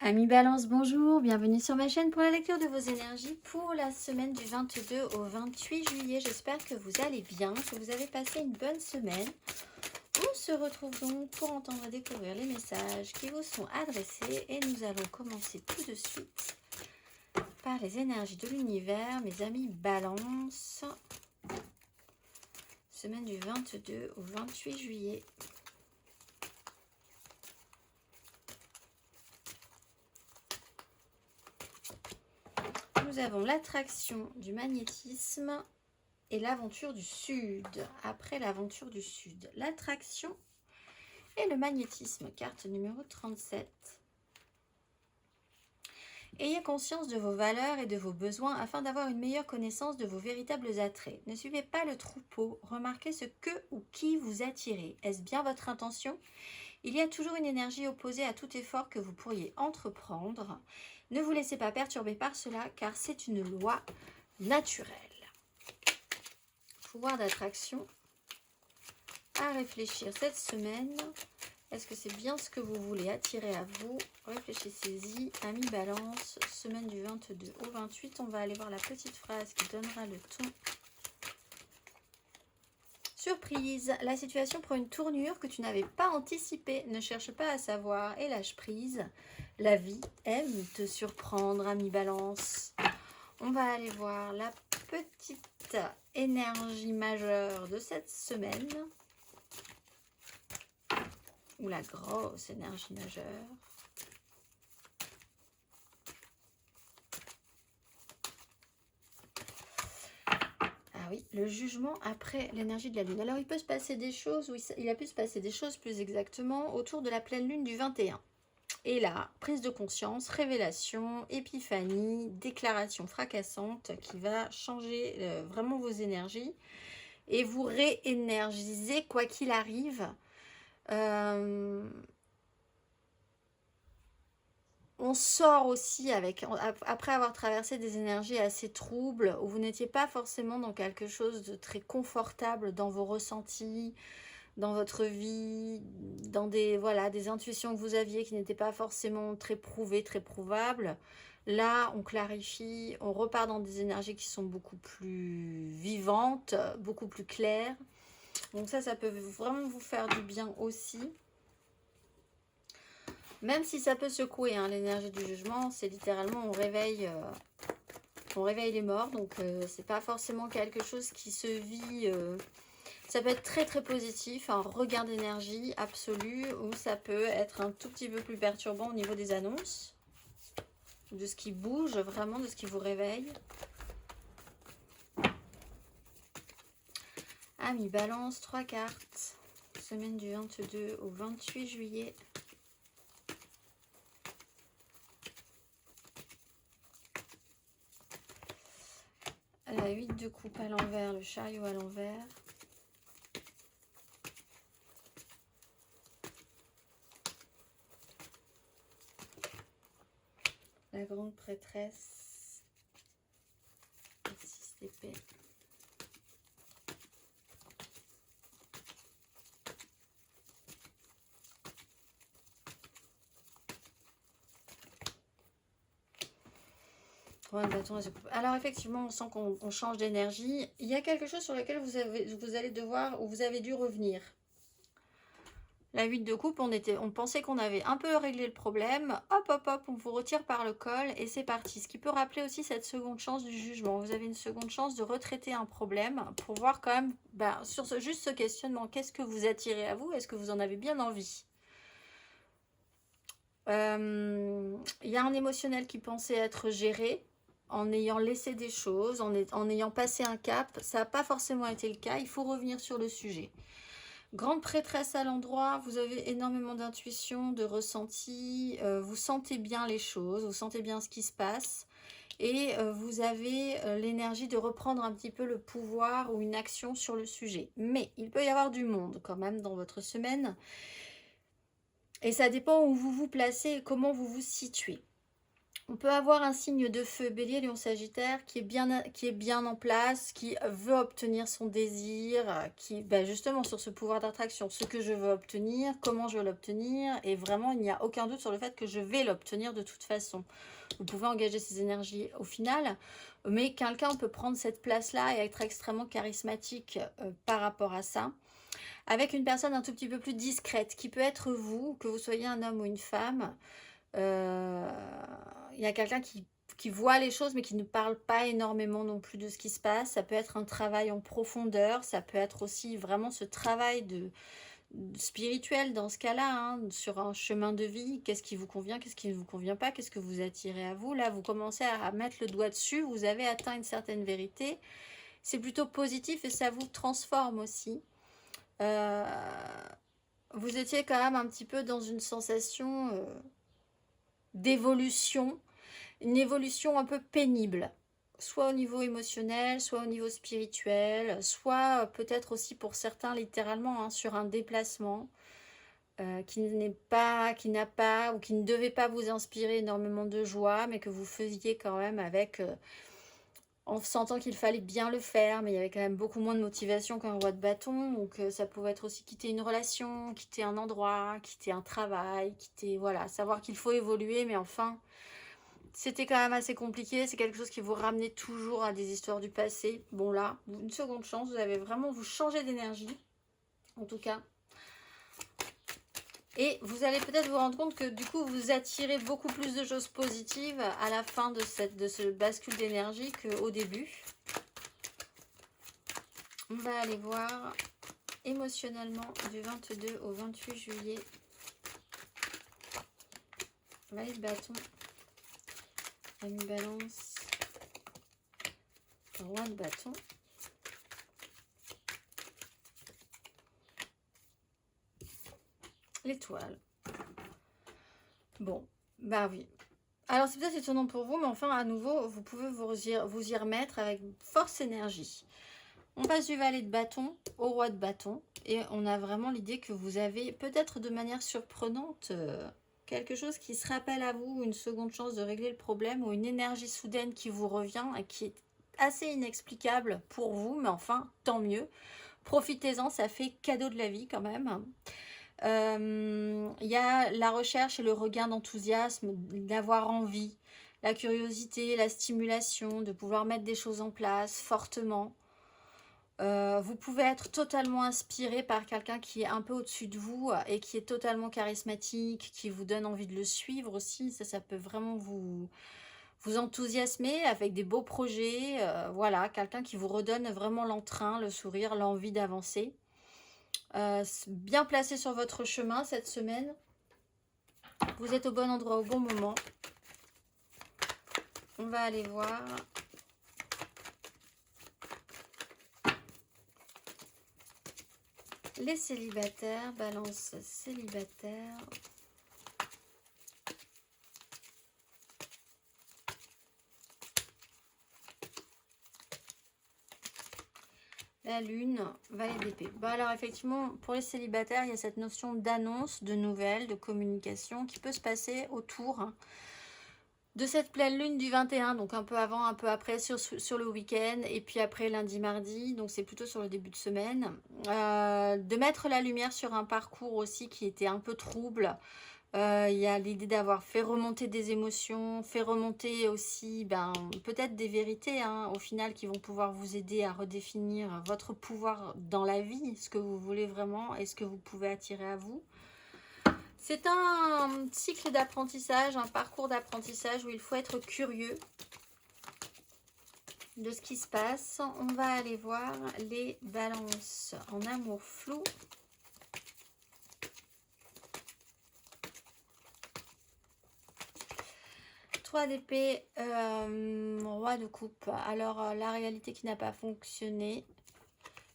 Amis Balance, bonjour, bienvenue sur ma chaîne pour la lecture de vos énergies pour la semaine du 22 au 28 juillet. J'espère que vous allez bien, que vous avez passé une bonne semaine. On se retrouve donc pour entendre découvrir les messages qui vous sont adressés et nous allons commencer tout de suite par les énergies de l'univers, mes amis Balance. Semaine du 22 au 28 juillet. Nous avons l'attraction du magnétisme et l'aventure du sud. Après l'aventure du sud, l'attraction et le magnétisme, carte numéro 37. Ayez conscience de vos valeurs et de vos besoins afin d'avoir une meilleure connaissance de vos véritables attraits. Ne suivez pas le troupeau, remarquez ce que ou qui vous attirez. Est-ce bien votre intention ? Il y a toujours une énergie opposée à tout effort que vous pourriez entreprendre. Ne vous laissez pas perturber par cela car c'est une loi naturelle. Pouvoir d'attraction à réfléchir cette semaine. Est-ce que c'est bien ce que vous voulez attirer à vous? Réfléchissez-y, amis Balance, semaine du 22 au 28. On va aller voir la petite phrase qui donnera le ton. Surprise, la situation prend une tournure que tu n'avais pas anticipée. Ne cherche pas à savoir et lâche prise. La vie aime te surprendre, ami Balance. On va aller voir la petite énergie majeure de cette semaine. Ou la grosse énergie majeure. Ah oui, le jugement après l'énergie de la lune. Alors il peut se passer des choses, oui, il a pu se passer des choses plus exactement autour de la pleine lune du 21. Et là, prise de conscience, révélation, épiphanie, déclaration fracassante qui va changer vraiment vos énergies et vous réénergiser quoi qu'il arrive. On sort aussi après avoir traversé des énergies assez troubles où vous n'étiez pas forcément dans quelque chose de très confortable dans vos ressentis, dans votre vie, dans des intuitions que vous aviez qui n'étaient pas forcément très prouvées, très prouvables. Là, on clarifie, on repart dans des énergies qui sont beaucoup plus vivantes, beaucoup plus claires. Donc ça peut vraiment vous faire du bien aussi. Même si ça peut secouer, hein, l'énergie du jugement, c'est littéralement on réveille les morts. Donc c'est pas forcément quelque chose qui se vit. Ça peut être très très positif, un regain d'énergie absolu, ou ça peut être un tout petit peu plus perturbant au niveau des annonces, de ce qui bouge vraiment, de ce qui vous réveille. Amis Balance, 3 cartes. Semaine du 22 au 28 juillet. La 8 de coupe à l'envers, le chariot à l'envers. La grande prêtresse. Le 6 d'épée. Alors effectivement, on sent qu'on change d'énergie. Il y a quelque chose sur lequel vous allez devoir, ou vous avez dû revenir. La 8 de coupe, on pensait qu'on avait un peu réglé le problème. Hop, hop, hop, on vous retire par le col et c'est parti. Ce qui peut rappeler aussi cette seconde chance du jugement. Vous avez une seconde chance de retraiter un problème pour voir quand même, sur juste ce questionnement, qu'est-ce que vous attirez à vous? Est-ce que vous en avez bien envie? Il y a un émotionnel qui pensait être géré en ayant laissé des choses, en ayant passé un cap. Ça n'a pas forcément été le cas. Il faut revenir sur le sujet. Grande prêtresse à l'endroit, vous avez énormément d'intuition, de ressenti, vous sentez bien les choses, vous sentez bien ce qui se passe et vous avez l'énergie de reprendre un petit peu le pouvoir ou une action sur le sujet. Mais il peut y avoir du monde quand même dans votre semaine et ça dépend où vous vous placez et comment vous vous situez. On peut avoir un signe de feu, Bélier, Lion, Sagittaire, qui est bien en place, qui veut obtenir son désir, qui, ben justement, sur ce pouvoir d'attraction, ce que je veux obtenir, comment je veux l'obtenir, et vraiment, il n'y a aucun doute sur le fait que je vais l'obtenir de toute façon. Vous pouvez engager ces énergies au final, mais quelqu'un peut prendre cette place-là et être extrêmement charismatique par rapport à ça, avec une personne un tout petit peu plus discrète, qui peut être vous, que vous soyez un homme ou une femme. Il y a quelqu'un qui voit les choses mais qui ne parle pas énormément non plus de ce qui se passe. Ça peut être un travail en profondeur, ça peut être aussi vraiment ce travail spirituel dans ce cas-là, hein, sur un chemin de vie. Qu'est-ce qui vous convient, qu'est-ce qui ne vous convient pas, qu'est-ce que vous attirez à vous. Là, vous commencez à mettre le doigt dessus, vous avez atteint une certaine vérité. C'est plutôt positif et ça vous transforme aussi. Vous étiez quand même un petit peu dans une sensation d'évolution, une évolution un peu pénible, soit au niveau émotionnel, soit au niveau spirituel, soit peut-être aussi pour certains littéralement hein, sur un déplacement qui n'a pas ou qui ne devait pas vous inspirer énormément de joie, mais que vous faisiez quand même avec en sentant qu'il fallait bien le faire, mais il y avait quand même beaucoup moins de motivation qu'un roi de bâton, donc ça pouvait être aussi quitter une relation, quitter un endroit, quitter un travail, quitter, voilà, savoir qu'il faut évoluer, mais enfin, c'était quand même assez compliqué, c'est quelque chose qui vous ramenait toujours à des histoires du passé. Bon là, une seconde chance, vous avez vraiment, vous changez d'énergie, en tout cas. Et vous allez peut-être vous rendre compte que du coup, vous attirez beaucoup plus de choses positives à la fin de ce bascule d'énergie qu'au début. On va aller voir émotionnellement du 22 au 28 juillet. Valet de bâton, ami balance, roi de bâton. L'étoile. Bon, bah oui. Alors c'est peut-être étonnant pour vous, mais enfin à nouveau, vous pouvez vous y remettre avec force énergie. On passe du valet de bâton au roi de bâton. Et on a vraiment l'idée que vous avez peut-être de manière surprenante quelque chose qui se rappelle à vous, une seconde chance de régler le problème ou une énergie soudaine qui vous revient et qui est assez inexplicable pour vous, mais enfin, tant mieux. Profitez-en, ça fait cadeau de la vie quand même. Il y a la recherche et le regain d'enthousiasme, d'avoir envie, la curiosité, la stimulation, de pouvoir mettre des choses en place fortement. Vous pouvez être totalement inspiré par quelqu'un qui est un peu au-dessus de vous et qui est totalement charismatique, qui vous donne envie de le suivre aussi. Ça peut vraiment vous enthousiasmer avec des beaux projets. Voilà, quelqu'un qui vous redonne vraiment l'entrain, le sourire, l'envie d'avancer. Bien placé sur votre chemin cette semaine. Vous êtes au bon endroit au bon moment. On va aller voir. Les célibataires, balance célibataire. La lune, valet d'épée. Bon alors effectivement, pour les célibataires, il y a cette notion d'annonce, de nouvelles, de communication qui peut se passer autour de cette pleine lune du 21, donc un peu avant, un peu après sur le week-end, et puis après lundi, mardi, donc c'est plutôt sur le début de semaine. De mettre la lumière sur un parcours aussi qui était un peu trouble. Il y a l'idée d'avoir fait remonter des émotions, fait remonter aussi peut-être des vérités hein, au final qui vont pouvoir vous aider à redéfinir votre pouvoir dans la vie, ce que vous voulez vraiment et ce que vous pouvez attirer à vous. C'est un cycle d'apprentissage, un parcours d'apprentissage où il faut être curieux de ce qui se passe. On va aller voir les balances en amour flou. D'épée, roi de coupe. Alors la réalité qui n'a pas fonctionné,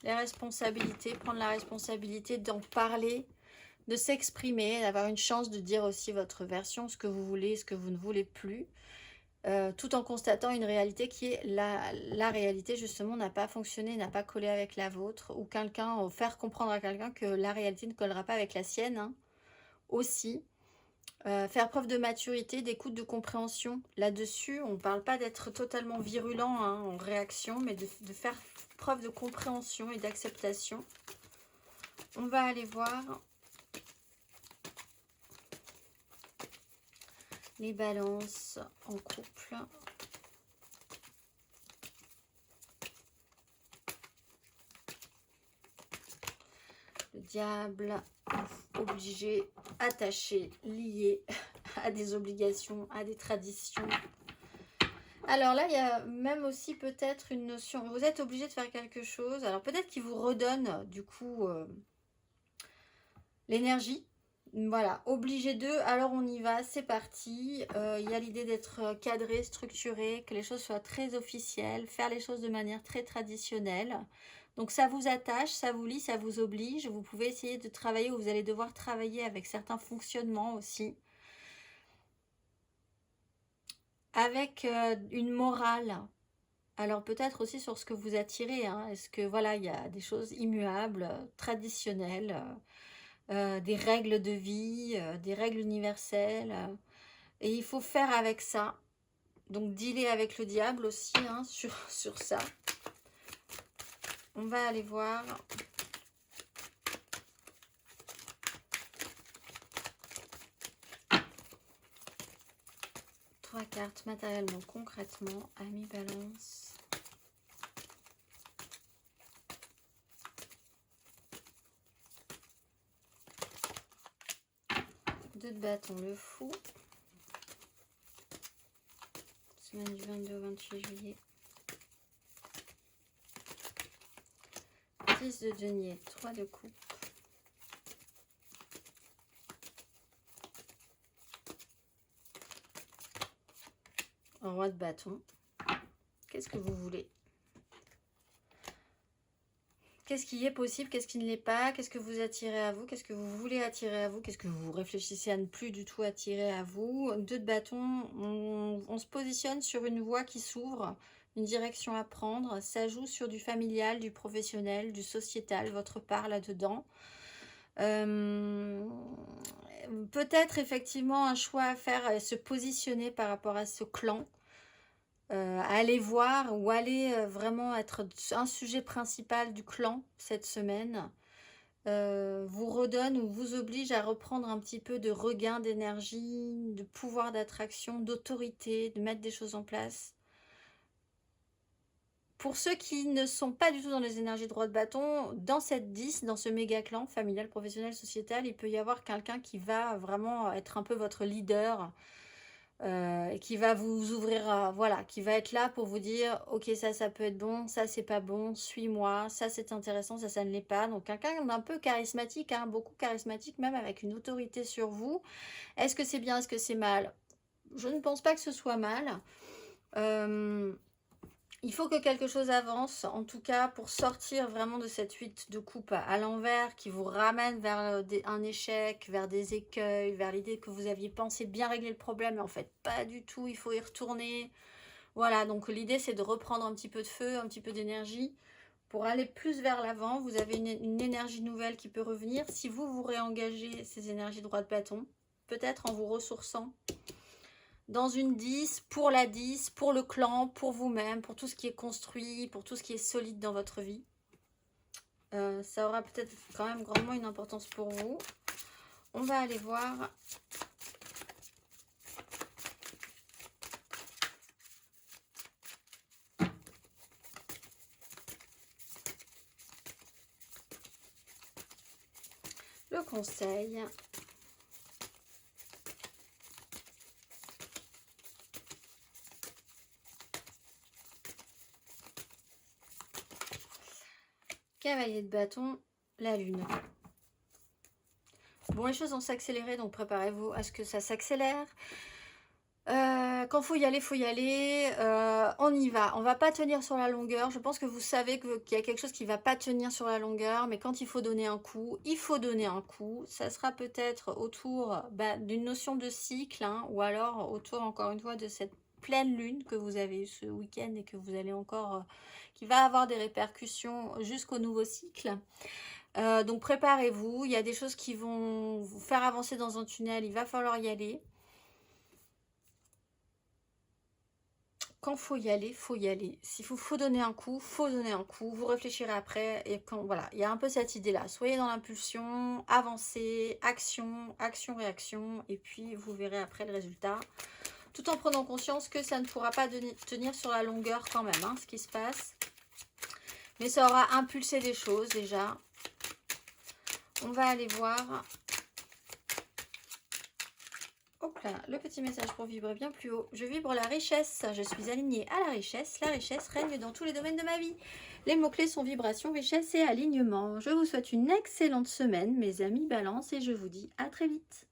les responsabilités, prendre la responsabilité d'en parler, de s'exprimer, d'avoir une chance de dire aussi votre version, ce que vous voulez, ce que vous ne voulez plus, tout en constatant une réalité qui est la réalité justement n'a pas fonctionné, n'a pas collé avec la vôtre, ou quelqu'un, faire comprendre à quelqu'un que la réalité ne collera pas avec la sienne hein, aussi. Faire preuve de maturité, d'écoute, de compréhension. Là-dessus, on ne parle pas d'être totalement virulent hein, en réaction, mais de faire preuve de compréhension et d'acceptation. On va aller voir les balances en couple. Le diable, obligé, attaché, lié à des obligations, à des traditions. Alors là, il y a même aussi peut-être une notion, vous êtes obligé de faire quelque chose, alors peut-être qu'il vous redonne du coup l'énergie. Voilà, obligé d'eux, alors on y va, c'est parti. Il y a l'idée d'être cadré, structuré, que les choses soient très officielles, faire les choses de manière très traditionnelle. Donc ça vous attache, ça vous lie, ça vous oblige. Vous pouvez essayer de travailler ou vous allez devoir travailler avec certains fonctionnements aussi. Avec une morale. Alors peut-être aussi sur ce que vous attirez. Hein. Est-ce que voilà, il y a des choses immuables, traditionnelles, des règles de vie, des règles universelles. Et il faut faire avec ça. Donc dealer avec le diable aussi hein, sur ça. On va aller voir. Trois cartes matériellement, concrètement. Ami Balance. Deux de bâton, le fou. Semaine du 22 au 28 juillet. 10 de denier, 3 de coupe. Roi de bâton. Qu'est-ce que vous voulez? Qu'est-ce qui est possible? Qu'est-ce qui ne l'est pas? Qu'est-ce que vous attirez à vous? Qu'est-ce que vous voulez attirer à vous? Qu'est-ce que vous réfléchissez à ne plus du tout attirer à vous? Deux de bâton, on se positionne sur une voie qui s'ouvre, une direction à prendre. Ça joue sur du familial, du professionnel, du sociétal, votre part là-dedans. Peut-être effectivement un choix à faire et se positionner par rapport à ce clan. Aller voir ou aller vraiment être un sujet principal du clan cette semaine vous redonne ou vous oblige à reprendre un petit peu de regain d'énergie, de pouvoir d'attraction, d'autorité, de mettre des choses en place. Pour ceux qui ne sont pas du tout dans les énergies droit de bâton, dans cette 10, dans ce méga clan familial, professionnel, sociétal, il peut y avoir quelqu'un qui va vraiment être un peu votre leader, qui va vous ouvrir à, voilà, qui va être là pour vous dire ok ça peut être bon, ça c'est pas bon, suis-moi, ça c'est intéressant, ça ne l'est pas. Donc quelqu'un d'un peu charismatique, hein, beaucoup charismatique, même avec une autorité sur vous. Est-ce que c'est bien, est-ce que c'est mal? Je ne pense pas que ce soit mal. Il faut que quelque chose avance, en tout cas pour sortir vraiment de cette 8 de coupe à l'envers qui vous ramène vers un échec, vers des écueils, vers l'idée que vous aviez pensé bien régler le problème, mais en fait pas du tout, il faut y retourner. Voilà, donc l'idée c'est de reprendre un petit peu de feu, un petit peu d'énergie pour aller plus vers l'avant. Vous avez une énergie nouvelle qui peut revenir. Si vous vous réengagez ces énergies droit de bâton, peut-être en vous ressourçant dans une 10, pour la 10, pour le clan, pour vous-même, pour tout ce qui est construit, pour tout ce qui est solide dans votre vie. Ça aura peut-être quand même grandement une importance pour vous. On va aller voir le conseil. Cavalier de bâton, la lune. Bon, les choses vont s'accélérer, donc préparez-vous à ce que ça s'accélère. Quand faut y aller, faut y aller. On y va. On va pas tenir sur la longueur. Je pense que vous savez qu'il y a quelque chose qui va pas tenir sur la longueur, mais quand il faut donner un coup, il faut donner un coup. Ça sera peut-être autour d'une notion de cycle, hein, ou alors autour, encore une fois, de cette pleine lune que vous avez eu ce week-end et que vous allez encore... qui va avoir des répercussions jusqu'au nouveau cycle. Donc préparez-vous, il y a des choses qui vont vous faire avancer dans un tunnel, il va falloir y aller. Quand faut y aller, faut y aller. S'il faut donner un coup, faut donner un coup. Vous réfléchirez après. Et quand, voilà, il y a un peu cette idée-là. Soyez dans l'impulsion, avancez, action, action, réaction. Et puis, vous verrez après le résultat. Tout en prenant conscience que ça ne pourra pas tenir sur la longueur quand même, hein, ce qui se passe. Mais ça aura impulsé des choses déjà. On va aller voir. Hop là, le petit message pour vibrer bien plus haut. Je vibre la richesse, je suis alignée à la richesse règne dans tous les domaines de ma vie. Les mots-clés sont vibration, richesse et alignement. Je vous souhaite une excellente semaine, mes amis Balance, et je vous dis à très vite.